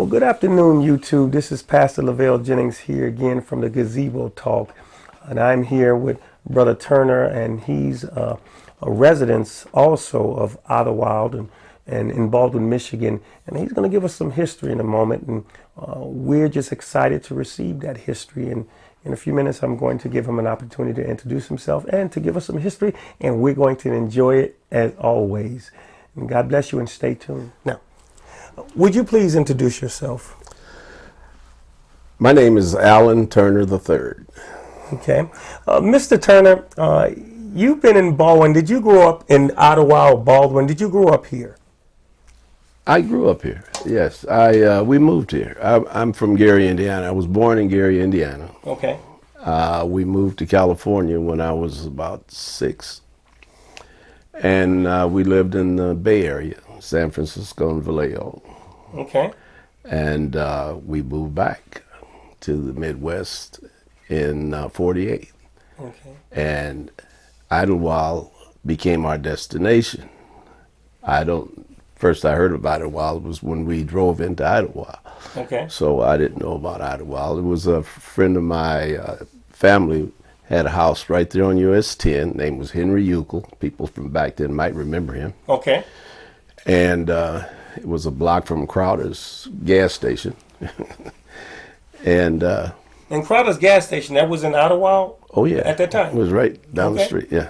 Well, good afternoon, YouTube. This is Pastor Lavelle Jennings here again from the Gazebo Talk. And I'm here with Brother Turner, and he's a resident also of Idlewild and in Baldwin, Michigan. And he's going to give us some history in a moment. And we're just excited to receive that history. And in a few minutes, I'm going to give him an opportunity to introduce himself and to give us some history. And we're going to enjoy it as always. And God bless you, and stay tuned. Now, would you please introduce yourself? My name is Alan Turner III. Okay. Mr. Turner, you've been in Baldwin. Did you grow up in Ottawa or Baldwin? Did you grow up here? I grew up here, yes. We moved here. I'm from Gary, Indiana. I was born in Gary, Indiana. Okay. We moved to California when I was about 6. And we lived in the Bay Area, San Francisco and Vallejo. Okay. And we moved back to the Midwest in 48. Okay. And Idlewild became our destination. First I heard about Idlewild was when we drove into Idlewild. Okay. So I didn't know about Idlewild. It was a friend of my family had a house right there on US 10. Name was Henry Euchel. People from back then might remember him. Okay. And it was a block from Crowder's gas station. And Crowder's gas station, that was in Ottawa? Oh yeah. At that time? It was right down the Okay. street, yeah.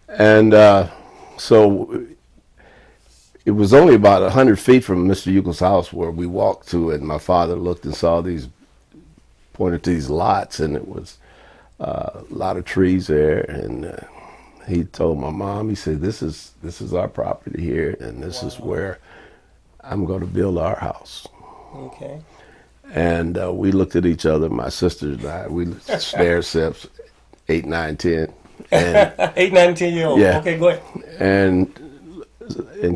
And so it was only about 100 feet from Mr. Euchel's house where we walked to, and my father looked and pointed to these lots, and it was a lot of trees there. And he told my mom, he said, this is our property here, and this is where I'm going to build our house. Okay. And we looked at each other, my sisters and I, we stared ourselves, 8, 9, 10. And 8, 9, 10 year old. Yeah. Okay, go ahead. And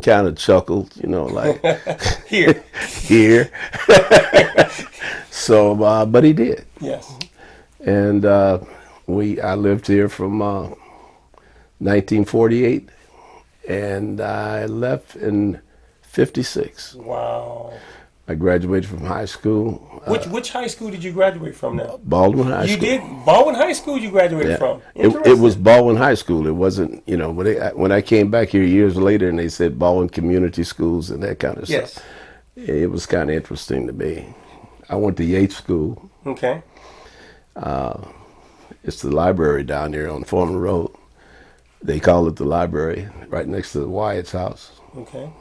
kind of chuckled, like Here. here. So, but he did. Yes. And I lived here from 1948, and I left in 56. Wow. I graduated from high school. Which high school did you graduate from now? Baldwin High School. You did? Baldwin High School you graduated from? It was Baldwin High School. It wasn't, when I came back here years later and they said Baldwin Community Schools and that kind of Yes. stuff. It was kind of interesting to me. I went to Yates School. Okay. It's the library down there on Foreman Road. They call it the library, right next to the Wyatt's house. Okay.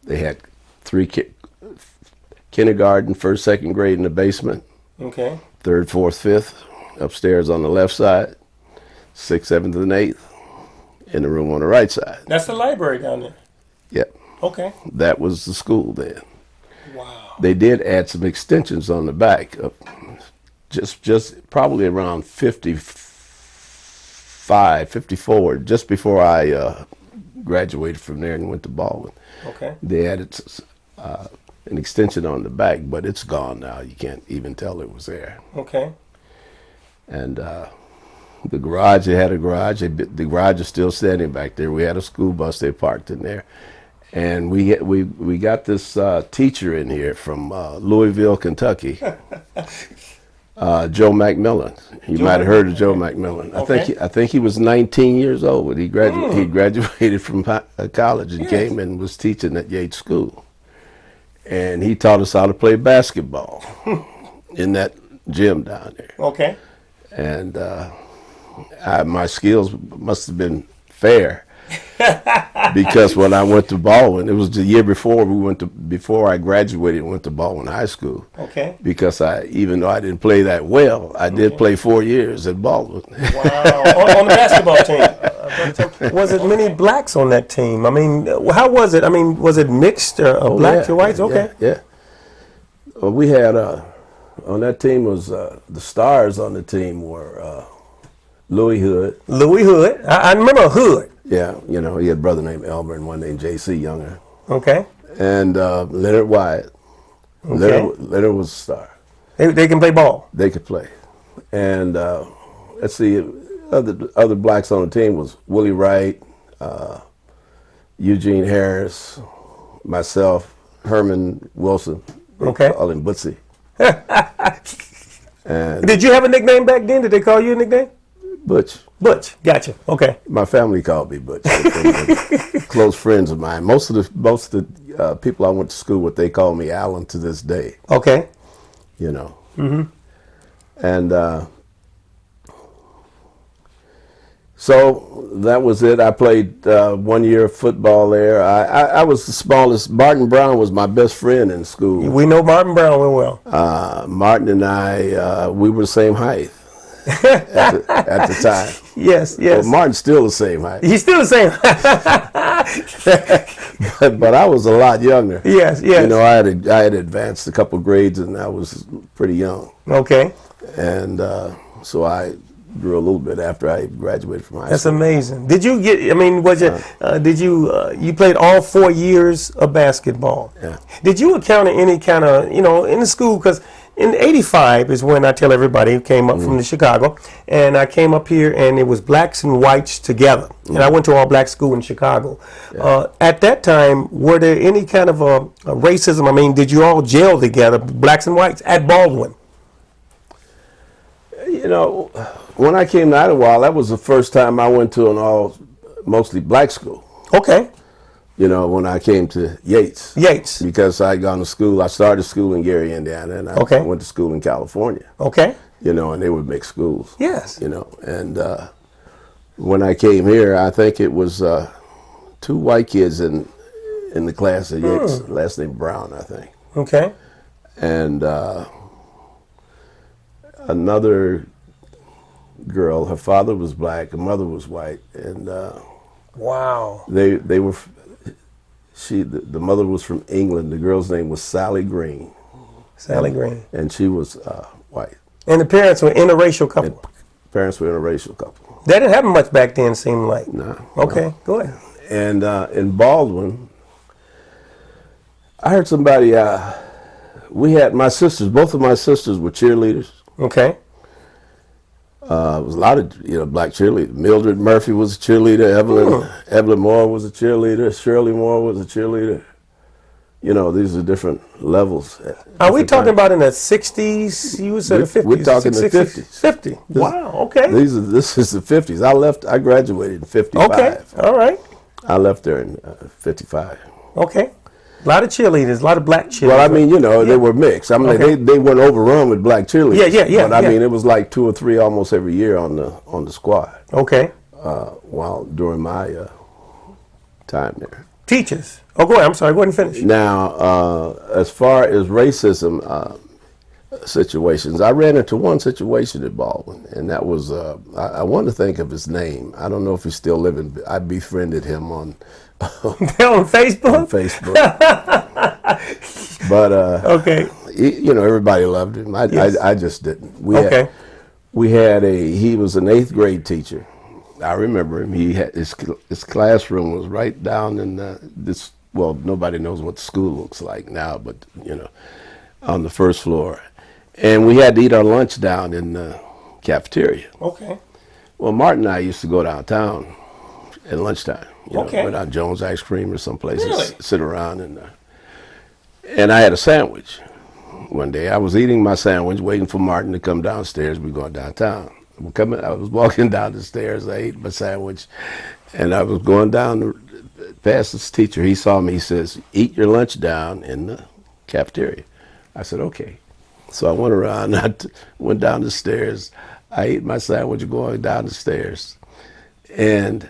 They had 3 kindergarten, 1st, 2nd grade in the basement. Okay. 3rd, 4th, 5th upstairs on the left side. 6th, 7th, and 8th in the room on the right side. That's the library down there. Yep. Okay. That was the school then. Wow. They did add some extensions on the back of just probably around 55, 54, just before I graduated from there and went to Baldwin. Okay. They added an extension on the back, but it's gone now. You can't even tell it was there. Okay. And the garage, they had a garage. The garage is still standing back there. We had a school bus they parked in there. And we got this teacher in here from Louisville, Kentucky, Joe McMillan. You might have heard of Joe McMillan. Okay. I think he was 19 years old. He graduated from college and Yes. came and was teaching at Yates School. And he taught us how to play basketball in that gym down there. Okay. And my skills must have been fair. Because when I went to Baldwin, it was the year before I graduated and went to Baldwin High School. Okay. Because even though I didn't play that well, I did play 4 years at Baldwin. Wow. on the basketball team. Was it many blacks on that team? I mean, how was it? I mean, was it mixed black to whites? Okay. Yeah. Well, we had on that team was the stars on the team were Louis Hood. Louis Hood. I remember Hood. Yeah, he had a brother named Elmer and one named J.C. Younger. Okay. And Leonard Wyatt. Okay. Leonard was a star. They can play ball. They could play. And let's see, other blacks on the team was Willie Wright, Eugene Harris, myself, Herman Wilson. They Okay. call him Bootsy. And Did you have a nickname back then? Did they call you a nickname? Butch. Butch. Gotcha. Okay. My family called me Butch. They were close friends of mine. Most of the people I went to school with, they call me Alan to this day. Okay. You know. Mm-hmm. And so that was it. I played 1 year of football there. I was the smallest. Barton Brown was my best friend in school. We know Martin Brown real well. Martin and I, we were the same height at the time. Yes, yes. Well, Martin's still the same height. He's still the same. But I was a lot younger. Yes, yes. You know, I had advanced a couple grades and I was pretty young. Okay. And so I grew a little bit after I graduated from high That's school. amazing. Did you get, I mean, was it, you played all 4 years of basketball. Yeah. Did you encounter any kind of, in the school, because in '85 is when I tell everybody, came up from the Chicago, and I came up here and it was blacks and whites together. And I went to all black school in Chicago. At that time, were there any kind of a racism? I mean, did you all jail together, blacks and whites, at Baldwin? You know, when I came to Idlewild, that was the first time I went to an mostly black school. Okay. You know, when I came to Yates. Yates. Because I had gone to school. I started school in Gary, Indiana, and I went to school in California. Okay. You know, and they would make schools. Yes. You know, and when I came here, I think it was 2 white kids in the class at Yates. Last name Brown, I think. Okay. And another girl, her father was black, her mother was white, and Wow. they were. The mother was from England. The girl's name was Sally Green. Sally Green. And she was white. And the parents were interracial couple. Parents were interracial couple. That didn't happen much back then, seemed like. No. Okay, go ahead. And in Baldwin, I heard somebody. We had my sisters. Both of my sisters were cheerleaders. Okay. There was a lot of black cheerleaders. Mildred Murphy was a cheerleader. Evelyn Moore was a cheerleader. Shirley Moore was a cheerleader. You know, these are different levels. Are we talking about in the 60s? You said the 50s. We're talking the 50s. 50. Wow, okay. This is the 50s. I graduated in 55. Okay, all right. I left there in 55. Okay. A lot of cheerleaders, a lot of black cheerleaders. Well, I mean, they were mixed. I mean, Okay. they weren't overrun with black cheerleaders. Yeah. But I mean, it was like 2 or 3 almost every year on the squad. Okay. While during my time there. Teachers. Oh, go ahead. I'm sorry. Go ahead and finish. Now, as far as racism situations, I ran into one situation at Baldwin, and that was I want to think of his name. I don't know if he's still living. I befriended him on Facebook? on Facebook. But Okay. everybody loved him. Yes. I just didn't. He was an 8th grade teacher. I remember him. He had his classroom was right down in this. Well, nobody knows what the school looks like now, but on the first floor, and we had to eat our lunch down in the cafeteria. Okay. Well, Martin and I used to go downtown at lunchtime. Okay. Go down Jones Ice Cream or someplace Really? and sit around and I had a sandwich. One day I was eating my sandwich, waiting for Martin to come downstairs. We're going downtown. I was walking down the stairs. I ate my sandwich, and I was going down past this teacher. He saw me. He says, "Eat your lunch down in the cafeteria." I said, "Okay." So I went around. I went down the stairs. I ate my sandwich going down the stairs, and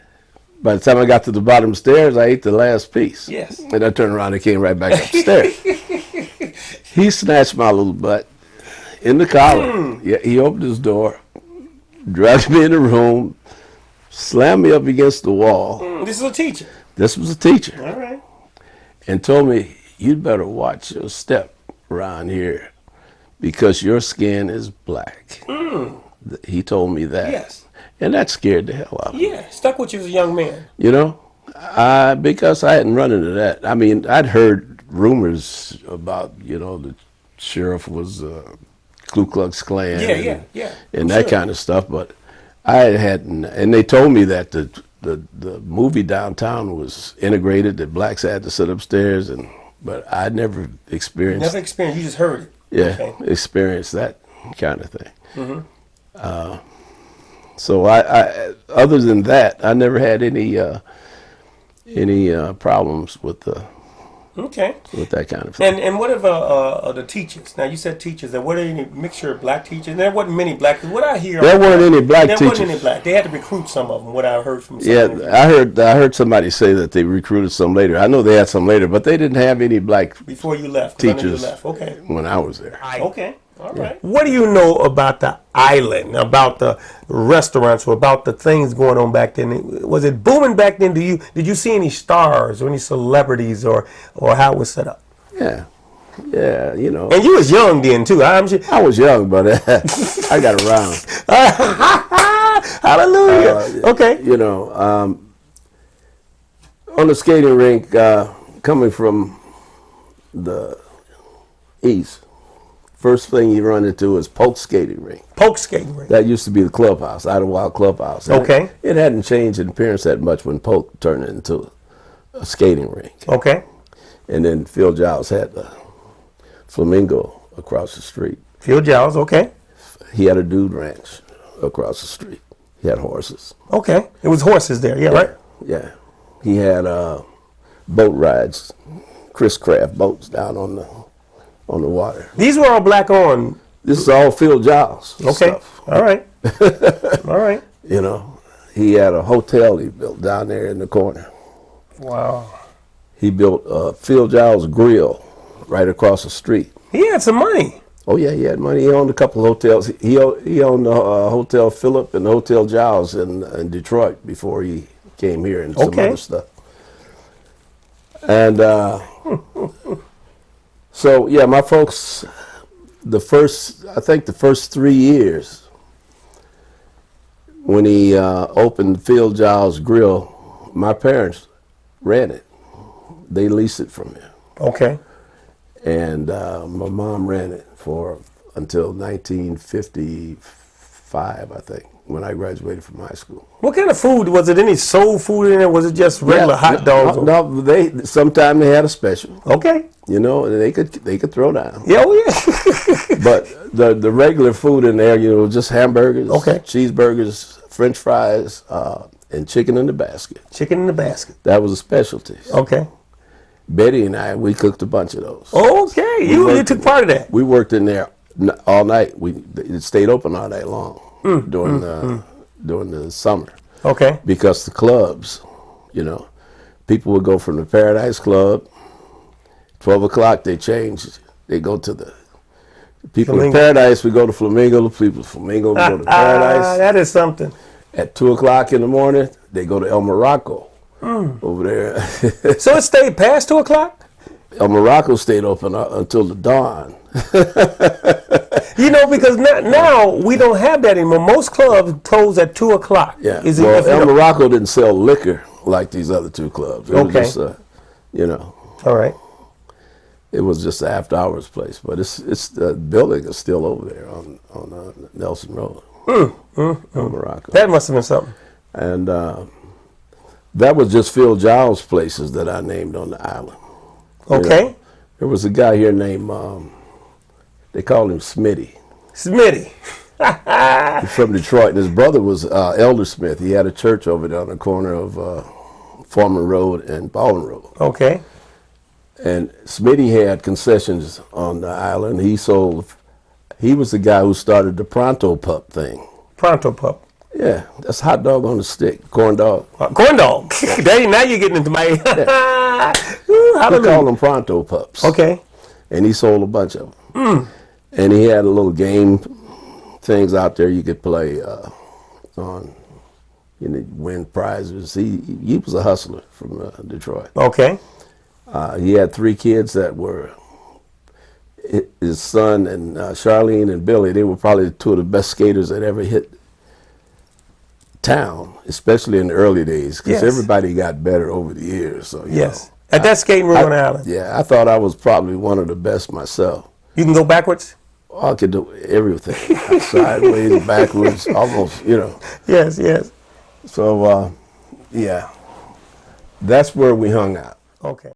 by the time I got to the bottom of the stairs, I ate the last piece. Yes. And I turned around and came right back up the stairs. He snatched my little butt in the collar. Yeah, he opened his door, dragged me in the room, slammed me up against the wall. This is a teacher. This was a teacher. All right. And told me, "You'd better watch your step around here because your skin is black." He told me that. Yes. And that scared the hell out of me. Yeah. Stuck with you as a young man. Because I hadn't run into that. I mean, I'd heard rumors about, the sheriff was Ku Klux Klan Yeah. and that kind of stuff, but I hadn't. And they told me that the movie downtown was integrated. That blacks had to sit upstairs, but I never experienced. Never experienced. You just heard it. Yeah, Okay. experienced that kind of thing. So I other than that, I never had any problems with Okay. with that kind of thing. And what of the teachers? Now you said teachers. There weren't any mixture of black teachers. There wasn't many black. What I hear. There weren't any black there teachers. wasn't any black. They had to recruit some of them. What I heard from. Some Yeah, of them. I heard somebody say that they recruited some later. I know they had some later, but they didn't have any black Before you left. 'Cause I know you teachers left. Okay. when I was there. Okay. All right. What do you know about the island, about the restaurants, or about the things going on back then? Was it booming back then? Did you see any stars or any celebrities or how it was set up? Yeah, yeah, you know. And you was young then too. I'm sure. I was young, but I got around. Hallelujah. Okay. You know, on the skating rink, coming from the east, first thing you run into is Polk Skating Rink. Polk skating rink. That used to be the clubhouse, Idlewild Clubhouse. And Okay. It hadn't changed in appearance that much when Polk turned it into a skating rink. Okay. And then Phil Giles had the Flamingo across the street. Phil Giles. Okay. He had a dude ranch across the street. He had horses. Okay. It was horses there. Yeah. Right. Yeah. He had boat rides, Chris Craft boats down on the water. These were all black on. This is all Phil Giles Okay. stuff. All right. All right. You know, he had a hotel he built down there in the corner. Wow. He built Phil Giles Grill right across the street. He had some money. Oh yeah, he had money. He owned a couple of hotels. He owned the Hotel Phillip and the Hotel Giles in Detroit before he came here and some Okay. other stuff. And so yeah, my folks, the first 3 years when he opened Phil Giles Grill, my parents ran it. They leased it from him. Okay. And my mom ran it until 1955, I think, when I graduated from high school. What kind of food was it? Any soul food in there? Was it just regular hot dogs? No, sometimes they had a special, Okay. you know, and they could throw down. Yeah. Oh yeah. But the regular food in there, you know, just hamburgers, Okay. cheeseburgers, French fries, and chicken in the basket. Chicken in the basket. That was a specialty. Okay. Betty and I, we cooked a bunch of those. Okay. You took part of that. We worked in there all night. It stayed open all night long during the summer. Okay. Because the clubs, you know, people would go from the Paradise Club. 12 o'clock they change. They go to the people Flamingo. in Paradise. We go to Flamingo. The people in Flamingo we go to Paradise. That is something. At 2 o'clock in the morning, they go to El Morocco over there. So it stayed past 2 o'clock? El Morocco stayed open until the dawn. You know, because now we don't have that anymore. Most clubs close at 2 o'clock. Yeah. Is it, Well, if you El don't- Morocco didn't sell liquor like these other two clubs. It Okay. was just, you know, All right. it was just an after hours place. But it's the building is still over there on Nelson Road. El Morocco. That must have been something. And that was just Phil Giles places that I named on the island. You Okay. know, there was a guy here named, they called him Smitty. Smitty. He's from Detroit, and his brother was Elder Smith. He had a church over there on the corner of Foreman Road and Baldwin Road. Okay. And Smitty had concessions on the island. He was the guy who started the Pronto Pup thing. Pronto Pup. Yeah, that's hot dog on a stick, corn dog. Corn dog. Now you're getting into my. Ooh, They hallelujah. call them Pronto Pups. Okay. And he sold a bunch of them. And he had a little game things out there you could play on, you know, win prizes. He was a hustler from Detroit. Okay. He had 3 kids that were his son and Charlene and Billy. They were probably 2 of the best skaters that ever hit town, especially in the early days, because Yes. everybody got better over the years. So you Yes. know, At that skating rink on the island. yeah, I thought I was probably one of the best myself. You can go backwards? I could do everything, sideways, backwards, almost, you know. Yes, yes. So Yeah. That's where we hung out. Okay.